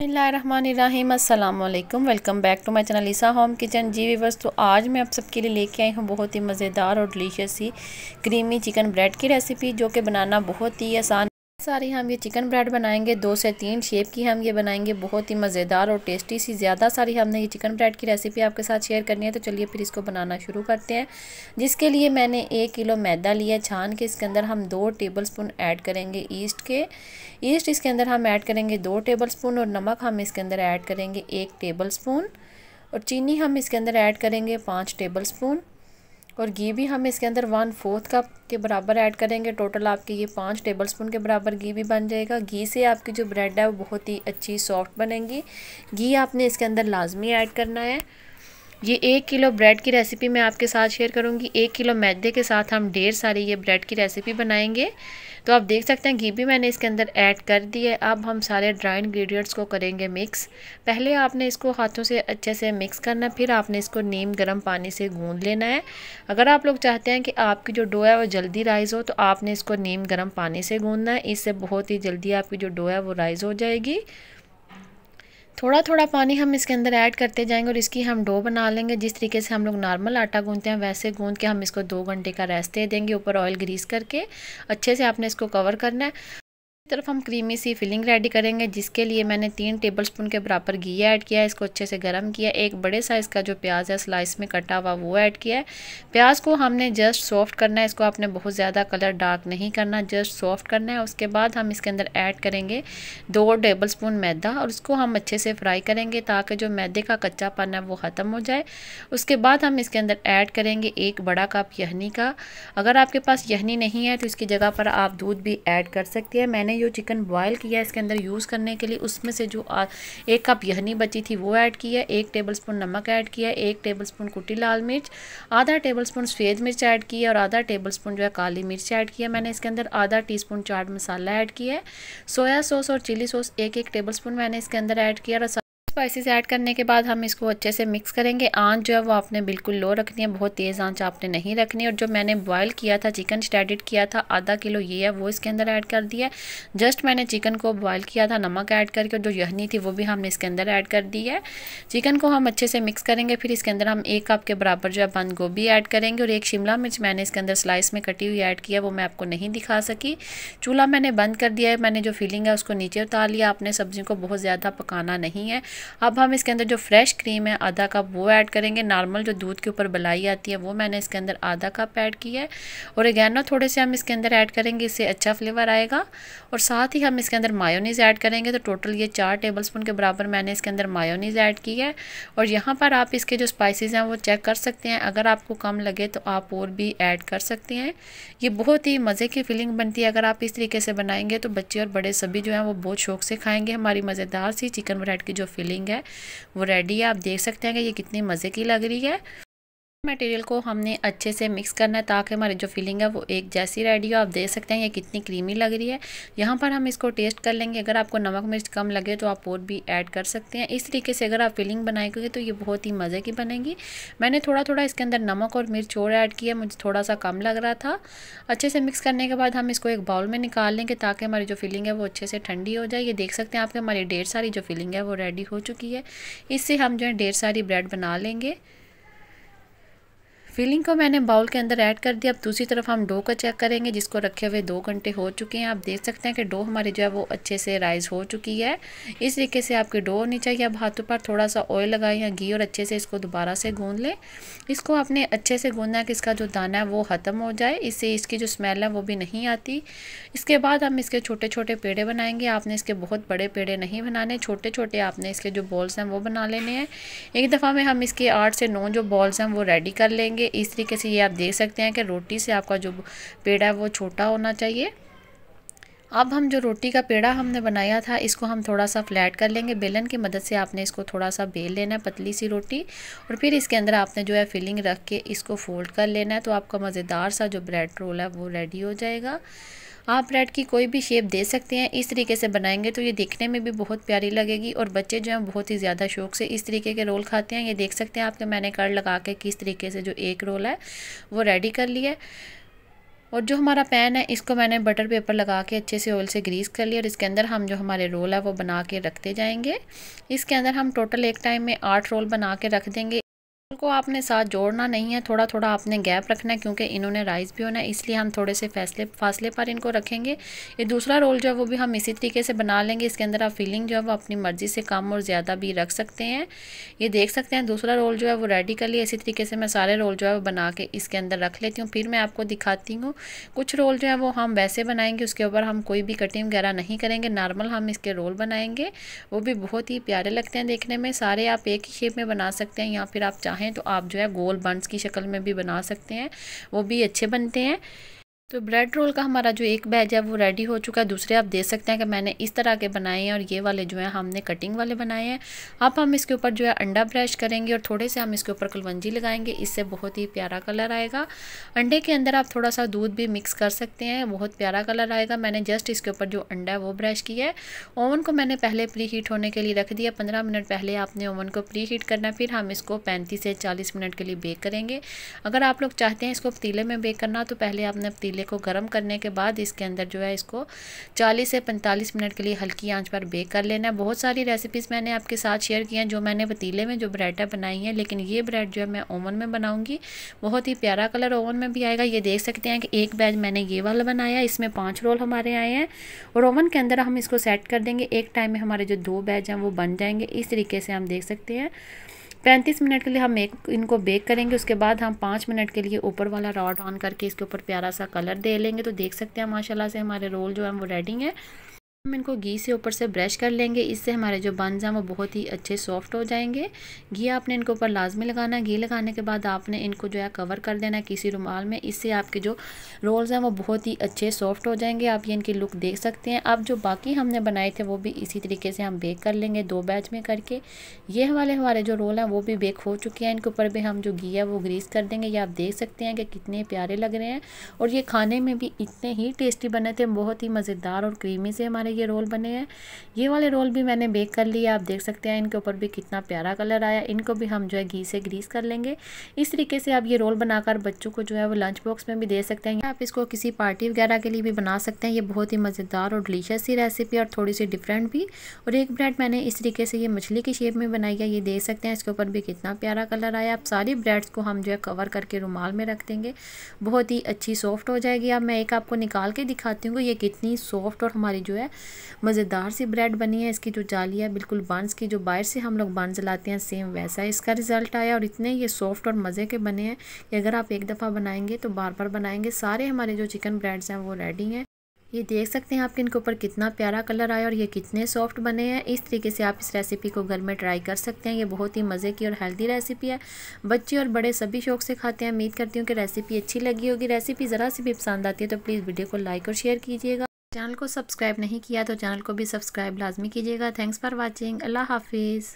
बिस्मिल्लाहिर्रहमानिर्रहीम अस्सलाम वालेकुम। Welcome back to my channel Isa home kitchen. जी व्यूअर्स, तो आज मैं आप सबके लिए लेके आई हूँ बहुत ही मज़ेदार और डिलीशियस सी क्रीमी चिकन ब्रेड की रेसिपी, जो कि बनाना बहुत ही आसान। सारी हम ये चिकन ब्रेड बनाएंगे, 2 से 3 शेप की हम ये बनाएंगे, बहुत ही मज़ेदार और टेस्टी सी। ज़्यादा सारी हमने ये चिकन ब्रेड की रेसिपी आपके साथ शेयर करनी है, तो चलिए फिर इसको बनाना शुरू करते हैं। जिसके लिए मैंने 1 किलो मैदा लिया छान के। इसके अंदर हम 2 टेबलस्पून ऐड करेंगे ईस्ट इसके अंदर हम ऐड करेंगे 2 टेबलस्पून, और नमक हम इसके अंदर ऐड करेंगे 1 टेबलस्पून, और चीनी हम इसके अंदर ऐड करेंगे 5 टेबलस्पून, और घी भी हम इसके अंदर 1/4 कप के बराबर ऐड करेंगे। टोटल आपके ये 5 टेबलस्पून के बराबर घी भी बन जाएगा। घी से आपकी जो ब्रेड है वो बहुत ही अच्छी सॉफ्ट बनेगी। घी आपने इसके अंदर लाजमी ऐड करना है। ये 1 किलो ब्रेड की रेसिपी मैं आपके साथ शेयर करूंगी। 1 किलो मैदे के साथ हम ढेर सारी ये ब्रेड की रेसिपी बनाएंगे। तो आप देख सकते हैं घी भी मैंने इसके अंदर ऐड कर दिया है। अब हम सारे ड्राई इंग्रेडिएंट्स को करेंगे मिक्स। पहले आपने इसको हाथों से अच्छे से मिक्स करना है, फिर आपने इसको नीम गर्म पानी से गूंद लेना है। अगर आप लोग चाहते हैं कि आपकी जो डो है वो जल्दी राइज़ हो, तो आपने इसको नीम गर्म पानी से गूंदना है। इससे बहुत ही जल्दी आपकी जो डो है वो राइज़ हो जाएगी। थोड़ा थोड़ा पानी हम इसके अंदर ऐड करते जाएंगे और इसकी हम डो बना लेंगे। जिस तरीके से हम लोग नॉर्मल आटा गूंदते हैं वैसे गूंद के हम इसको 2 घंटे का रेस्ट दे देंगे। ऊपर ऑयल ग्रीस करके अच्छे से आपने इसको कवर करना है। तरफ हम क्रीमी सी फिलिंग रेडी करेंगे, जिसके लिए मैंने 3 टेबलस्पून के बराबर घी ऐड किया है। इसको अच्छे से गर्म किया। एक बड़े साइज़ का जो प्याज है स्लाइस में कटा हुआ वो ऐड किया है। प्याज को हमने जस्ट सॉफ्ट करना है। इसको आपने बहुत ज़्यादा कलर डार्क नहीं करना, जस्ट सॉफ्ट करना है। उसके बाद हम इसके अंदर ऐड करेंगे 2 टेबलस्पून मैदा, और उसको हम अच्छे से फ्राई करेंगे ताकि जो मैदे का कच्चापन है वो ख़त्म हो जाए। उसके बाद हम इसके अंदर ऐड करेंगे 1 बड़ा कप यहनी का। अगर आपके पास यहनी नहीं है तो इसकी जगह पर आप दूध भी ऐड कर सकते हैं। मैंने जो चिकन बॉयल किया है इसके अंदर यूज़ करने के लिए, उसमें से जो 1 कप यहनी बची थी वो ऐड किया, 1 टेबलस्पून नमक ऐड किया, 1 टेबलस्पून कुटी लाल मिर्च, आधा टेबलस्पून सफ़ेद मिर्च ऐड किया, और आधा टेबलस्पून जो है काली मिर्च ऐड किया। मैंने इसके अंदर आधा टीस्पून चाट मसाला ऐड किया है। सोया सॉस और चिली सॉस 1-1 टेबलस्पून मैंने इसके अंदर ऐड किया। और स्पाइसेस ऐड करने के बाद हम इसको अच्छे से मिक्स करेंगे। आंच जो है वो आपने बिल्कुल लो रखनी है, बहुत तेज़ आंच आपने नहीं रखनी। और जो मैंने बॉयल किया था चिकन स्टैडिड किया था आधा किलो, ये है वो इसके अंदर ऐड कर दिया है। जस्ट मैंने चिकन को बॉयल किया था नमक ऐड करके, और जो यहनी थी वो भी हमने इसके अंदर ऐड कर दी है। चिकन को हम अच्छे से मिक्स करेंगे। फिर इसके अंदर हम 1 कप के बराबर जो है बंद गोभी ऐड करेंगे, और 1 शिमला मिर्च मैंने इसके अंदर स्लाइस में कटी हुई ऐड किया, वो मैं आपको नहीं दिखा सकी। चूल्हा मैंने बंद कर दिया है। मैंने जो फिलिंग है उसको नीचे उतार लिया। आपने सब्जी को बहुत ज़्यादा पकाना नहीं है। अब हम इसके अंदर जो फ्रेश क्रीम है आधा कप वो ऐड करेंगे। नॉर्मल जो दूध के ऊपर मलाई आती है वो मैंने इसके अंदर आधा कप ऐड किया है। ओरिगैनो थोड़े से हम इसके अंदर ऐड करेंगे, इससे अच्छा फ्लेवर आएगा। और साथ ही हम इसके अंदर मायोनीज़ ऐड करेंगे। तो टोटल ये 4 टेबलस्पून के बराबर मैंने इसके अंदर मायोनीज़ ऐड की है। और यहाँ पर आप इसके जो स्पाइसेस हैं वो चेक कर सकते हैं। अगर आपको कम लगे तो आप और भी ऐड कर सकते हैं। ये बहुत ही मज़े की फीलिंग बनती है। अगर आप इस तरीके से बनाएंगे तो बच्चे और बड़े सभी जो हैं वो बहुत शौक से खाएंगे। हमारी मज़ेदार सी चिकन ब्रेड की जो फीलिंग है वो रेडी है। आप देख सकते हैं कि ये कितनी मज़े की लग रही है। मटेरियल को हमने अच्छे से मिक्स करना है ताकि हमारी जो फिलिंग है वो एक जैसी रेडी हो। आप देख सकते हैं ये कितनी क्रीमी लग रही है। यहाँ पर हम इसको टेस्ट कर लेंगे। अगर आपको नमक मिर्च कम लगे तो आप और भी ऐड कर सकते हैं। इस तरीके से अगर आप फिलिंग बनाएंगे तो ये बहुत ही मज़े की बनेगी। मैंने थोड़ा थोड़ा इसके अंदर नमक और मिर्च और ऐड किया, मुझे थोड़ा सा कम लग रहा था। अच्छे से मिक्स करने के बाद हम इसको एक बाउल में निकाल लेंगे ताकि हमारी जो फिलिंग है वो अच्छे से ठंडी हो जाए। ये देख सकते हैं आपके हमारी ढेर सारी जो फिलिंग है वो रेडी हो चुकी है। इससे हम जो है ढेर सारी ब्रेड बना लेंगे। फिलिंग को मैंने बाउल के अंदर ऐड कर दिया। अब दूसरी तरफ हम डो को चेक करेंगे, जिसको रखे हुए 2 घंटे हो चुके हैं। आप देख सकते हैं कि डो हमारी जो है वो अच्छे से राइज़ हो चुकी है। इस तरीके से आपकी डो होनी चाहिए। अब हाथों पर थोड़ा सा ऑयल लगाएं या घी, और अच्छे से इसको दोबारा से गूंद लें। इसको आपने अच्छे से गूंदना है कि इसका जो दाना है वो ख़त्म हो जाए, इससे इसकी जो स्मेल है वो भी नहीं आती। इसके बाद हम इसके छोटे छोटे पेड़े बनाएंगे। आपने इसके बहुत बड़े पेड़े नहीं बनाने, छोटे छोटे आपने इसके जो बॉल्स हैं वो बना लेने हैं। एक दफ़ा में हम इसके 8 से 9 जो बॉल्स हैं वो रेडी कर लेंगे। इस तरीके से ये आप देख सकते हैं कि रोटी से आपका जो पेड़ा है वो छोटा होना चाहिए। अब हम जो रोटी का पेड़ा हमने बनाया था इसको हम थोड़ा सा फ्लैट कर लेंगे। बेलन की मदद से आपने इसको थोड़ा सा बेल लेना है, पतली सी रोटी। और फिर इसके अंदर आपने जो है फिलिंग रख के इसको फोल्ड कर लेना है। तो आपका मज़ेदार सा जो ब्रेड रोल है वो रेडी हो जाएगा। आप ब्रेड की कोई भी शेप दे सकते हैं। इस तरीके से बनाएंगे तो ये देखने में भी बहुत प्यारी लगेगी, और बच्चे जो हैं बहुत ही ज़्यादा शौक से इस तरीके के रोल खाते हैं। ये देख सकते हैं आपके मैंने कड़ लगा के किस तरीके से जो एक रोल है वो रेडी कर लिया है। और जो हमारा पैन है इसको मैंने बटर पेपर लगा के अच्छे से ऑयल से ग्रीस कर लिया और इसके अंदर हम जो हमारे रोल है वो बना के रखते जाएंगे। इसके अंदर हम टोटल एक टाइम में 8 रोल बना के रख देंगे। को आपने साथ जोड़ना नहीं है, थोड़ा थोड़ा आपने गैप रखना है क्योंकि इन्होंने राइस भी होना है, इसलिए हम थोड़े से फासले पर इनको रखेंगे। ये दूसरा रोल जो है वो भी हम इसी तरीके से बना लेंगे। इसके अंदर आप फिलिंग जो है वो अपनी मर्ज़ी से कम और ज़्यादा भी रख सकते हैं। ये देख सकते हैं दूसरा रोल जो है वो रेडी कर लिया। इसी तरीके से मैं सारे रोल जो है वो बना के इसके अंदर रख लेती हूँ। फिर मैं आपको दिखाती हूँ। कुछ रोल जो है वो हम वैसे बनाएंगे, उसके ऊपर हम कोई भी कटिंग वगैरह नहीं करेंगे, नॉर्मल हम इसके रोल बनाएंगे, वो भी बहुत ही प्यारे लगते हैं देखने में। सारे आप एक ही शेप में बना सकते हैं या फिर आप चाहें तो आप जो है गोल बंस की शक्ल में भी बना सकते हैं, वो भी अच्छे बनते हैं। तो ब्रेड रोल का हमारा जो एक बैच है वो रेडी हो चुका है। दूसरे आप देख सकते हैं कि मैंने इस तरह के बनाए हैं और ये वाले जो है हमने कटिंग वाले बनाए हैं। अब हम इसके ऊपर जो है अंडा ब्रश करेंगे और थोड़े से हम इसके ऊपर कलवंजी लगाएंगे, इससे बहुत ही प्यारा कलर आएगा। अंडे के अंदर आप थोड़ा सा दूध भी मिक्स कर सकते हैं, बहुत प्यारा कलर आएगा। मैंने जस्ट इसके ऊपर जो अंडा है वो ब्रश किया है। ओवन को मैंने पहले प्री हीट होने के लिए रख दिया। 15 मिनट पहले आपने ओवन को प्री हीट करना है, फिर हम इसको 35 से 40 मिनट के लिए बेक करेंगे। अगर आप लोग चाहते हैं इसको पतीले में बेक करना तो पहले आपने पतीले को गर्म करने के बाद इसके अंदर जो है इसको 40 से 45 मिनट के लिए हल्की आंच पर बेक कर लेना है। बहुत सारी रेसिपीज़ मैंने आपके साथ शेयर की हैं जो मैंने पतीले में जो ब्रेड बनाई है, लेकिन ये ब्रेड जो है मैं ओवन में बनाऊंगी। बहुत ही प्यारा कलर ओवन में भी आएगा। ये देख सकते हैं कि एक बैच मैंने ये वाला बनाया, इसमें 5 रोल हमारे आए हैं और ओवन के अंदर हम इसको सेट कर देंगे। एक टाइम में हमारे जो 2 बैच हैं वो बन जाएंगे। इस तरीके से हम देख सकते हैं 35 मिनट के लिए हम इनको बेक करेंगे। उसके बाद हम 5 मिनट के लिए ऊपर वाला रॉड ऑन करके इसके ऊपर प्यारा सा कलर दे लेंगे। तो देख सकते हैं माशाल्लाह से हमारे रोल जो है वो रेडी है। हम इनको घी से ऊपर से ब्रश कर लेंगे, इससे हमारे जो बंस हैं वो बहुत ही अच्छे सॉफ्ट हो जाएंगे। घी आपने इनके ऊपर लाजमी लगाना है। घी लगाने के बाद आपने इनको जो है कवर कर देना है किसी रुमाल में, इससे आपके जो रोल्स हैं वो बहुत ही अच्छे सॉफ्ट हो जाएंगे। आप ये इनकी लुक देख सकते हैं। अब जो बाकी हमने बनाए थे वो भी इसी तरीके से हम बेक कर लेंगे 2 बैच में करके। ये वाले हमारे जो रोल हैं वो भी बेक हो चुके हैं। इनके ऊपर भी हम जो घी है वो ग्रीस कर देंगे। ये आप देख सकते हैं कि कितने प्यारे लग रहे हैं और ये खाने में भी इतने ही टेस्टी बने थे। बहुत ही मज़ेदार और क्रीमी से हमारे ये रोल बने हैं। ये वाले रोल भी मैंने बेक कर लिए, आप देख सकते हैं इनके ऊपर भी कितना प्यारा कलर आया। इनको भी हम जो है घी से ग्रीस कर लेंगे। इस तरीके से आप ये रोल बनाकर बच्चों को जो है वो लंच बॉक्स में भी दे सकते हैं। आप इसको किसी पार्टी वगैरह के लिए भी बना सकते हैं। ये बहुत ही मज़ेदार और डिलीशियस सी रेसिपी और थोड़ी सी डिफरेंट भी। और एक ब्रेड मैंने इस तरीके से ये मछली की शेप में बनाई है, ये देख सकते हैं इसके ऊपर भी कितना प्यारा कलर आया। आप सारी ब्रेड्स को हम जो है कवर करके रुमाल में रख देंगे, बहुत ही अच्छी सॉफ्ट हो जाएगी। अब मैं एक आपको निकाल के दिखाती हूँ कि ये कितनी सॉफ्ट और हमारी जो है मज़ेदार सी ब्रेड बनी है। इसकी जो जाली है बिल्कुल बंस की, जो बाहर से हम लोग बंस लाते हैं सेम वैसा इसका रिज़ल्ट आया और इतने ये सॉफ्ट और मज़े के बने हैं कि अगर आप एक दफ़ा बनाएंगे तो बार बार बनाएंगे। सारे हमारे जो चिकन ब्रेड्स हैं वो रेडी हैं। ये देख सकते हैं आपके इनके ऊपर कितना प्यारा कलर आया और ये कितने सॉफ्ट बने हैं। इस तरीके से आप इस रेसिपी को घर में ट्राई कर सकते हैं। ये बहुत ही मज़े की और हेल्दी रेसिपी है, बच्चे और बड़े सभी शौक से खाते हैं। उम्मीद करती हूँ कि रेसिपी अच्छी लगी होगी। रेसिपी ज़रा सी भी पसंद आती है तो प्लीज़ वीडियो को लाइक और शेयर कीजिएगा। चैनल को सब्सक्राइब नहीं किया तो चैनल को भी सब्सक्राइब लाजमी कीजिएगा। Thanks for watching. अल्लाह हाफिज़।